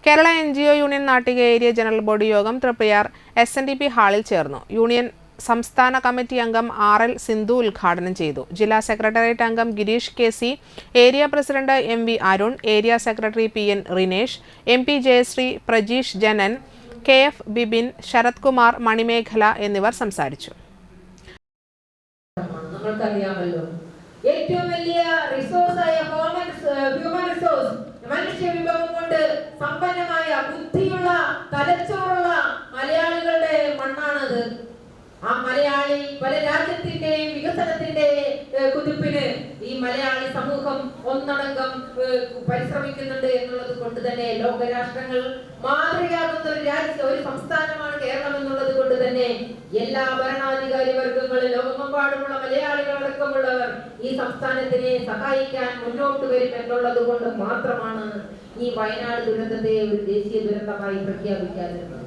Kerala NGO union Nattika area general body യോഗം Triprayar SNDP ഹാളിൽ ചേർന്നു. യൂണിയൻ സംസ്ഥാന കമ്മിറ്റി അംഗം RL സിന്ധു ഉദ്ഘാടനം ചെയ്തു. ജില്ലാ സെക്രട്ടേറിയറ്റ് അംഗം Girish KC, area president MV Arun, area secretary PN Rinesh, MP Jayashree, Prajeesh Janan, KF Bibin, Sarath Kumar, Manimekhala എന്നിവർ സംസാരിച്ചു. ഏറ്റവും വലിയ റിസോഴ്സായ ഹ്യൂമൻ റിസോഴ്സ് മനുഷ്യ വിഭവം കൊണ്ട് സമ്പന്നമായ ബുദ്ധിയുള്ള തലച്ചോറുള്ള മലയാളികളുടെ മണ്ണാണത്. ആ മലയാളി പല രാജ്യത്തിന്റെയും വികസനത്തിന്റെ കുതിപ്പിന് ഈ മലയാളി സമൂഹം ഒന്നടങ്കം പരിശ്രമിക്കുന്നുണ്ട് എന്നുള്ളത് കൊണ്ട് തന്നെ ലോകരാഷ്ട്രങ്ങൾ മാതൃകയാകുന്ന ഒരു സംസ്ഥാനമാണ് കേരളം എന്നുള്ളത് കൊണ്ട് തന്നെ എല്ലാ ഭരണാധികാരി വർഗങ്ങളും ലോകമെമ്പാടുമുള്ള മലയാളികളടക്കമുള്ളവർ ഈ സംസ്ഥാനത്തിനെ സഹായിക്കാൻ മുന്നോട്ട് വരും എന്നുള്ളത് കൊണ്ട് മാത്രമാണ് ഈ വയനാട് ദുരന്തത്തെ ഒരു ദേശീയ ദുരന്തമായി പ്രഖ്യാപിക്കാതിരുന്നത്.